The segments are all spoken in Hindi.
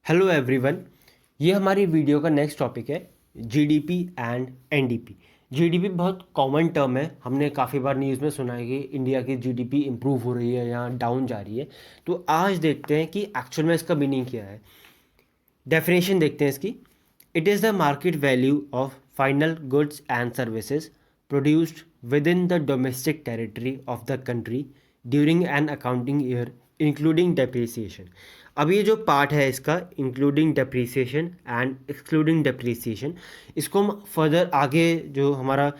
Hello everyone. ये हमारी वीडियो का नेक्स्ट टॉपिक है जीडीपी एंड एनडीपी। जीडीपी बहुत कॉमन टर्म है, हमने काफ़ी बार न्यूज़ में सुना है कि इंडिया की जीडीपी इम्प्रूव हो रही है या डाउन जा रही है। तो आज देखते हैं कि एक्चुअल में इसका मीनिंग क्या है। डेफिनेशन देखते हैं इसकी। It is the market value of final goods and services produced with in the domestic territory of the country during an accounting year including depreciation. अब ये जो पार्ट है इसका including depreciation and excluding depreciation, इसको हम फर्दर आगे जो हमारा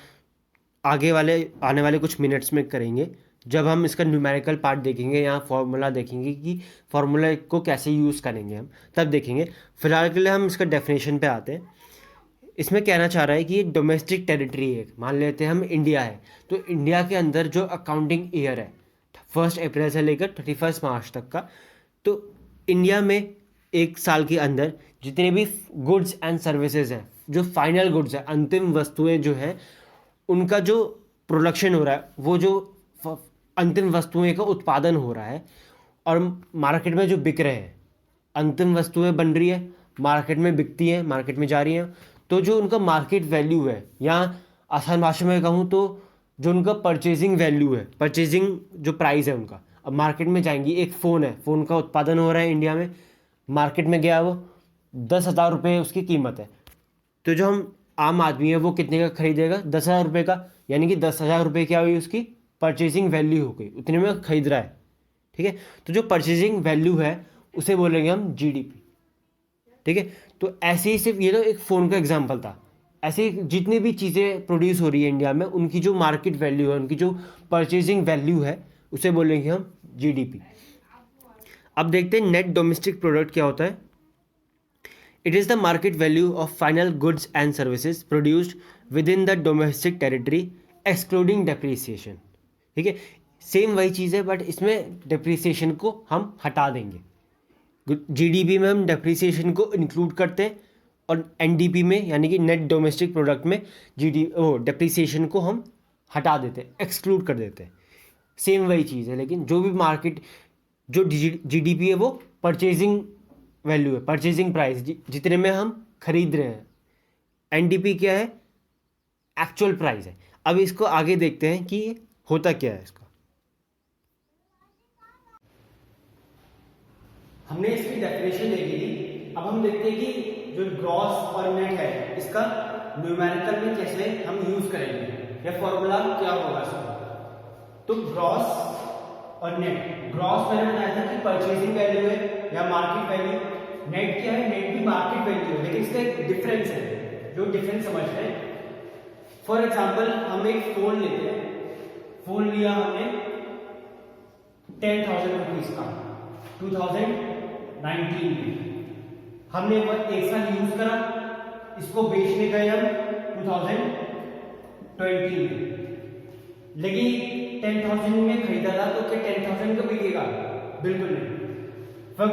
आगे वाले आने वाले कुछ मिनट्स में करेंगे, जब हम इसका न्यूमेरिकल पार्ट देखेंगे या फॉर्मूला देखेंगे कि फॉर्मूला को कैसे यूज़ करेंगे हम, तब देखेंगे। फिलहाल के लिए हम इसका डेफिनेशन पे आते हैं। इसमें कहना चाह रहा है कि ये डोमेस्टिक टेरिटरी है, मान लेते हैं हम इंडिया है, तो इंडिया के अंदर जो अकाउंटिंग ईयर है 1 अप्रैल से लेकर 31 मार्च तक का, तो इंडिया में एक साल के अंदर जितने भी गुड्स एंड सर्विसेज हैं, जो फाइनल गुड्स है, अंतिम वस्तुएं जो हैं, उनका जो प्रोडक्शन हो रहा है, वो जो अंतिम वस्तुएं का उत्पादन हो रहा है और मार्केट में जो बिक रहे हैं, अंतिम वस्तुएं बन रही है, मार्केट में बिकती हैं, मार्केट में जा रही हैं, तो जो उनका मार्केट वैल्यू है, या आसान भाषा में कहूँ तो जो उनका परचेजिंग वैल्यू है, परचेजिंग जो प्राइस है उनका, अब मार्केट में जाएंगी। एक फ़ोन है, फ़ोन का उत्पादन हो रहा है इंडिया में, मार्केट में गया वो 10,000 रुपये उसकी कीमत है, तो जो हम आम आदमी है वो कितने का खरीदेगा? 10,000 रुपये का, यानी कि 10,000 रुपये क्या हुई उसकी परचेजिंग वैल्यू हो गई, उतने में खरीद रहा है। ठीक है, तो जो परचेजिंग वैल्यू है उसे बोलेंगे हम जीडीपी। ठीक है, तो ऐसे ही सिर्फ ये तो एक फ़ोन का एग्जाम्पल था, ऐसे जितनी भी चीज़ें प्रोड्यूस हो रही है इंडिया में, उनकी जो मार्केट वैल्यू है, उनकी जो परचेजिंग वैल्यू है, उसे बोलेंगे हम जीडीपी। अब देखते हैं नेट डोमेस्टिक प्रोडक्ट क्या होता है। It is the market value of final goods and services produced with in the domestic territory excluding depreciation. ठीक है, सेम वही चीज़ है, बट इसमें डेप्रिसिएशन को हम हटा देंगे। जीडीपी में हम डेप्रिसिएशन को इंक्लूड करते हैं और एनडीपी में यानी कि नेट डोमेस्टिक प्रोडक्ट में डेप्रिसिएशन को हम हटा देते हैं, एक्सक्लूड कर देते हैं। सेम वही चीज़ है, लेकिन जो भी मार्केट जो जीडीपी है वो परचेजिंग वैल्यू है, परचेजिंग प्राइस, जितने में हम खरीद रहे हैं। एनडीपी क्या है? एक्चुअल प्राइस है। अब इसको आगे देखते हैं कि होता क्या है इसका। हमने इसकी डेफिनेशन देखी थी, अब हम देखते हैं कि जो ग्रॉस और नेट है, इसका न्यूमेरिकल में कैसे हम यूज करेंगे, या फॉर्मूला क्या होगा इसका। तो ग्रॉस और नेट, ग्रॉस मैंने बताया था कि परचेजिंग वैल्यू है या मार्केट वैल्यू, नेट क्या है? नेट भी मार्केट वैल्यू है, लेकिन इसका एक डिफरेंस है, जो डिफरेंस समझते हैं। फॉर एग्जाम्पल हम एक फोन लेते हैं, फोन लिया हमने 10,000 रुपीज का 2019 में, हमने एक साल यूज करा, इसको बेचने गए हम 2020 में, लेकिन 10,000 में खरीदा था, तो क्या 10,000 का बिकेगा? बिल्कुल नहीं। फॉर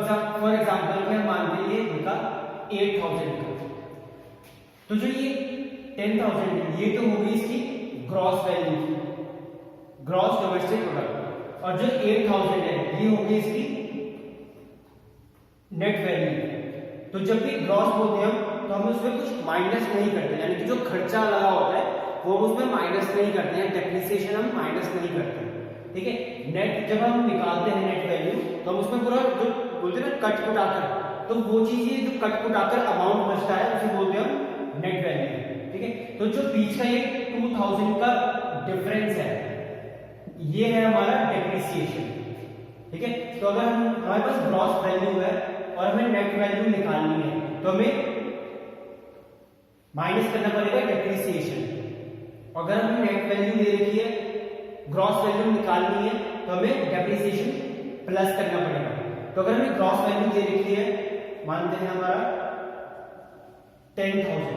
एग्जाम्पल क्या मानते हैं, ये बिका 8,000 का, तो जो ये 10,000 है, ये तो होगी इसकी gross value, gross domestic product, और जो 8,000 है ये होगी इसकी नेट वैल्यू। तो जब भी ग्रॉस बोलते हैं हम, तो हम उसमें कुछ माइनस नहीं करते, यानी कि जो खर्चा लगा होता है वो हम उसमें माइनस नहीं करते हैं, डेप्रिसिएशन हम माइनस नहीं करते। ठीक है, नेट जब हम निकालते हैं नेट वैल्यू, तो हम उसमें पूरा जो बोलते हैं ना कट कुटाकर, तो वो चीज जो कट कुटाकर अमाउंट बचता है उसे बोलते हैं हम नेट वैल्यू। ठीक है, तो जो बीच का ये 2,000 का डिफरेंस है, ये है हमारा डेप्रिसिएशन। ठीक है, तो अगर हमारे पास ग्रॉस वैल्यू है और हमें नेट वैल्यू निकालनी है, तो हमें माइनस करना पड़ेगा डेप्रिसिएशन। अगर हमें नेट वैल्यू दे रखी है, ग्रॉस वैल्यू निकालनी है, तो हमें डेप्रिसिएशन प्लस करना पड़ेगा। तो अगर हमें ग्रॉस वैल्यू दे रखी है, मानते हैं हमारा 10,000,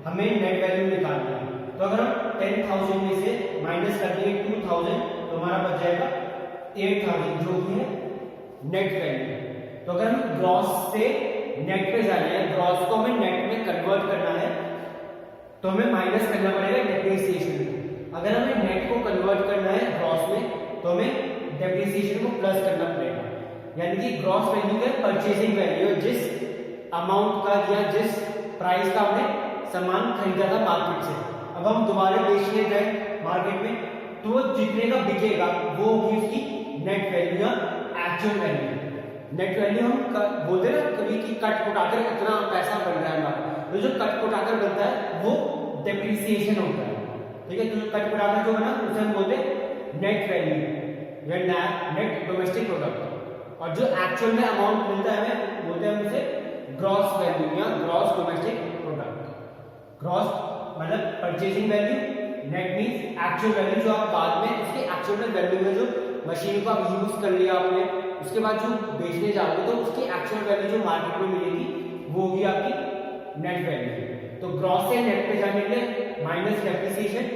हमें नेट वैल्यू निकालनी है, तो अगर हम 10,000 में से माइनस कर देंगे 2,000, तो हमारा बच जाएगा 8,000, जो कि है नेट वैल्यू। तो अगर हम ग्रॉस से नेट पे जाना है, ग्रॉस को हमें नेट में कन्वर्ट करना है, तो हमें माइनस करना पड़ेगा डेप्रिसिएशन। अगर हमें नेट को कन्वर्ट करना है ग्रॉस में, तो हमें डेप्रिसिएशन को प्लस करना पड़ेगा, यानी कि ग्रॉस वैल्यू है परचेजिंग वैल्यू, जिस अमाउंट का या जिस प्राइस का हमने सामान खरीदा था मार्केट से, अब हम दोबारा बेचने गए मार्केट में, तो वो जितने का बिकेगा वो होगी उसकी नेट वैल्यू या एक्चुअल वैल्यू। नेट वैल्यू हम बोलते हैं ना कभी कि कट कुटाकर इतना पैसा बन रहा है हमारा, तो जो कट कुटाकर बनता है वो डेप्रिसिएशन होता है, ठीक है। तो कट कुटाकर जो बना उसे हम बोलते हैं नेट वैल्यू या नेट डोमेस्टिक प्रोडक्ट, और जो एक्चुअल में अमाउंट मिलता है हमें बोलते हैं उसे ग्रॉस वैल्यू या ग्रॉस डोमेस्टिक प्रोडक्ट। ग्रॉस मतलब purchasing value, net means actual value जो आप बाद में उसके एक्चुअल में वैल्यू में जो मशीन को आप यूज कर लिया आपने, उसके बाद जो बेचने जाओगे तो उसकी एक्चुअल वैल्यू जो मार्केट में मिलेगी वो होगी आपकी नेट वैल्यू। तो ग्रॉस से नेट पे जाने के लिए माइनस डेप्रिसिएशन,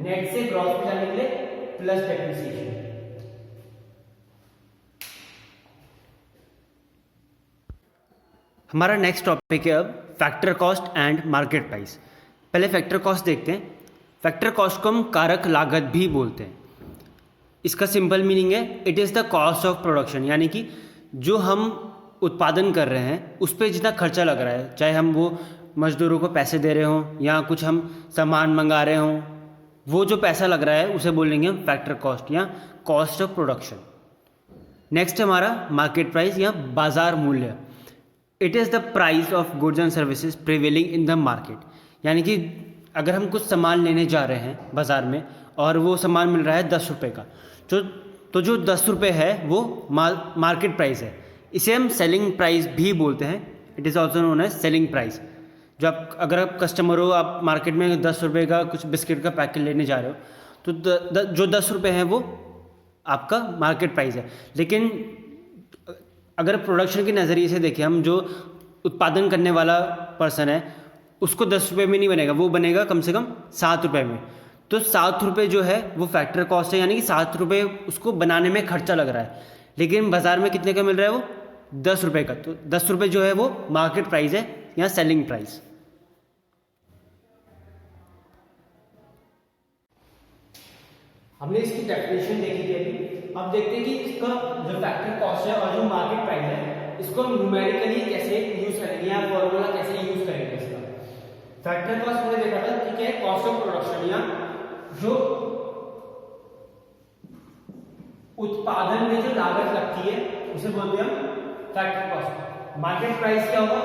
नेट से ग्रॉस पे जाने के लिए प्लस डेप्रिसिएशन। हमारा नेक्स्ट टॉपिक है अब factor cost and market price. पहले फैक्टर कॉस्ट देखते हैं। फैक्टर कॉस्ट को हम कारक लागत भी बोलते हैं। इसका सिंपल मीनिंग है it is the cost of production, यानी कि जो हम उत्पादन कर रहे हैं उस पर जितना खर्चा लग रहा है, चाहे हम वो मजदूरों को पैसे दे रहे हों या कुछ हम सामान मंगा रहे हों, वो जो पैसा लग रहा है उसे बोलेंगे हम फैक्टर कॉस्ट या कॉस्ट ऑफ प्रोडक्शन। नेक्स्ट हमारा मार्केट प्राइस या बाजार मूल्य। It is the price of goods and services prevailing in the market, यानी कि अगर हम कुछ सामान लेने जा रहे हैं बाज़ार में और वो सामान मिल रहा है 10 रुपये का, तो जो 10 रुपये है वो मार्केट प्राइस है। इसे हम सेलिंग प्राइस भी बोलते हैं। It is also known as selling price. जो अगर आप कस्टमर हो, आप मार्केट में 10 रुपये का कुछ बिस्किट का पैकेट लेने जा रहे हो, तो जो 10 रुपये है वो आपका मार्केट प्राइस है। लेकिन अगर प्रोडक्शन के नज़रिए से देखें हम, जो उत्पादन करने वाला पर्सन है उसको 10 रुपये में नहीं बनेगा, वो बनेगा कम से कम 7 रुपये में। तो 7 रुपये जो है वो फैक्टर कॉस्ट है, यानी कि 7 रुपये उसको बनाने में खर्चा लग रहा है। लेकिन बाज़ार में कितने का मिल रहा है वो 10 रुपये का, तो 10 रुपये जो है वो मार्केट प्राइस है या सेलिंग प्राइस। हमने इसकी डेफिनेशन देखी थी अभी। अब देखते हैं कि इसका जो फैक्टर कॉस्ट है और जो मार्केट प्राइस है इसको हम न्यूमेरिकली कैसे यूज करेंगे या फॉर्मूला कैसे यूज करेंगे इसका। फैक्टर कॉस्ट हमने देखा था कि क्या है, कॉस्ट ऑफ प्रोडक्शन या जो उत्पादन में जो लागत लगती है उसे बोलते हैं हम फैक्टर कॉस्ट। मार्केट प्राइस क्या होगा,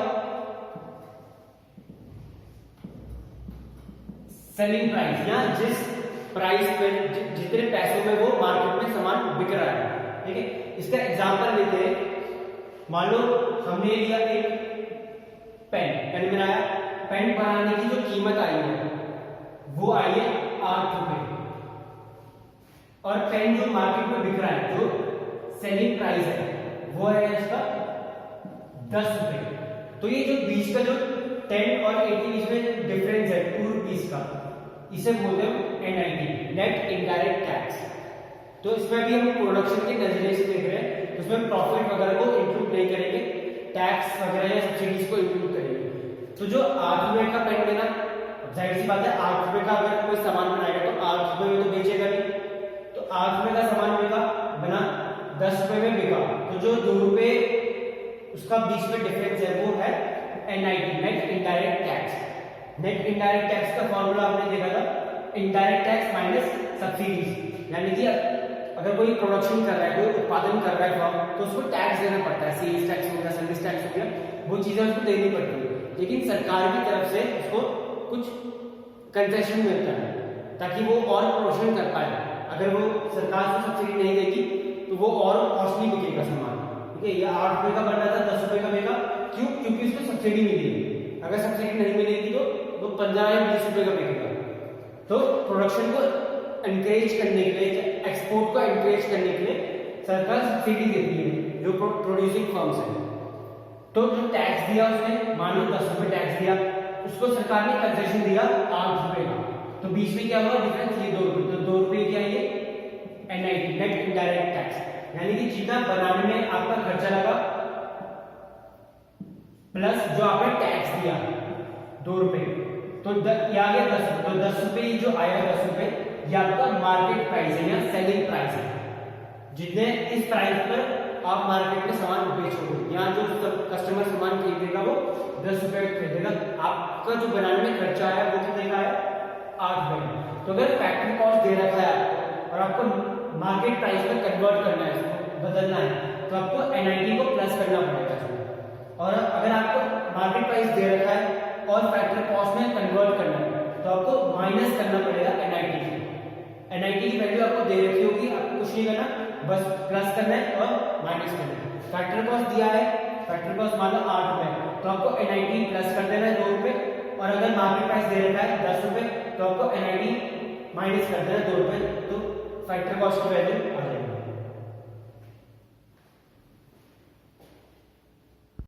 सेलिंग प्राइस या जिस प्राइस पे जितने पैसों में वो मार्केट में सामान बिक रहा है, ठीक है। इसका एग्जांपल लेते हैं। मान लो हमने लिया एक पेन बनाया, पेन बनाने की जो कीमत आई है वो आई है 8 रुपए, और पेन जो मार्केट में बिक रहा है जो सेलिंग प्राइस है वो है इसका 10 रुपए। तो ये जो बीच का जो 10 और 8 के बीच में डिफरेंस है 2 रुपीस का, इसे बोलते हैं NIT, नेट इनडायरेक्ट टैक्स। तो इसमें भी हम प्रोडक्शन के नजरिए से देख रहे हैं, तो इसमें प्रॉफिट वगैरह को इंक्लूड नहीं करेंगे, टैक्स वगैरह या सब्सिडीज को इंक्लूड करेंगे। तो जो 8 रुपए का पेन लेना, जाहिर सी बात है 8 रुपए का अगर कोई सामान बनाएगा तो 8 रुपए में तो बेचेगा नहीं, तो 8 रुपए का सामान बिका, बना 10 रुपए में बिका, तो जो 2 रुपए उसका बीच में डिफरेंस है वो है NIT, net indirect tax. Net indirect tax का फॉर्मूला हमने देखा था, इनडायरेक्ट टैक्स माइनस सब्सिडीज। यानी कि अगर कोई प्रोडक्शन कर रहा है, कोई उत्पादन कर रहा है फॉर्म, तो उसको टैक्स देना पड़ता है, सेल्स टैक्स हो गया, सर्विस टैक्स हो गया, वो चीजें उसको देनी पड़ती है। लेकिन सरकार की तरफ से उसको कुछ कंसेशन मिलता है ताकि वो और प्रोडक्शन कर पाए। अगर वो सरकार को सब्सिडी नहीं देगी तो वो और कॉस्टली बिकेगा सामान, ठीक है। ये 8 रुपए का बन रहा था 10 रुपए का बिका, क्यों? क्योंकि उसको सब्सिडी मिली है। अगर सब्सिडी नहीं मिलेगी तो वो 15 या 20 रुपए का बिकेगा। तो प्रोडक्शन को एनकरेज करने के लिए, एक्सपोर्ट को एनकरेज करने के लिए सरकार सब्सिडी देती है जो प्रोड्यूसिंग फर्म्स हैं। तो जो टैक्स दिया उसने, मान लो 10 रुपए टैक्स दिया, उसको सरकार ने कंसेशन दिया 8 रुपए का, तो बीच में क्या हुआ डिफरेंस, ये 2 रुपए। तो 2 रुपए क्या ये NIT, नेट इनडायरेक्ट टैक्स। यानी कि जितना बनाने में आपका खर्चा लगा प्लस जो आपने टैक्स दिया 2 रुपए, तो ये आ गया 10 रुपए। तो 10 रुपए जो आया 10 रुपए ये आपका मार्केट प्राइस है या सेलिंग प्राइस है। जितने इस प्राइस पर आप मार्केट में सामान बेचोगे या जो कस्टमर सामान खरीदेगा वो 10 रुपए खरीदेगा, आपका जो बनाने में खर्चा है वो कितने का है 8 रुपए। तो अगर फैक्ट्री कॉस्ट दे रखा है आपको और आपको मार्केट प्राइस में कन्वर्ट करना है, इसको बदलना है, तो आपको NIT को प्लस करना पड़ेगा इसमें। और अगर आपको मार्केट प्राइस दे रखा है और फैक्ट्री कॉस्ट में कन्वर्ट करना है तो आपको माइनस करना पड़ेगा NIT से। NIT की वैल्यू आपको दे रखी होगी, आपको कुछ नहीं करना, बस प्लस करना है और माइनस करना है। फैक्ट्री कॉस्ट दिया है, फैक्ट्री कॉस्ट मान लो 8 रुपए, तो आपको NIT प्लस कर देना है 2 रुपए, और अगर मार्केट प्राइस दे रखा है 10 रुपए तो आपको NIT माइनस कर देना है 2 रुपए, तो फैक्ट्री कॉस्ट की वैल्यू आ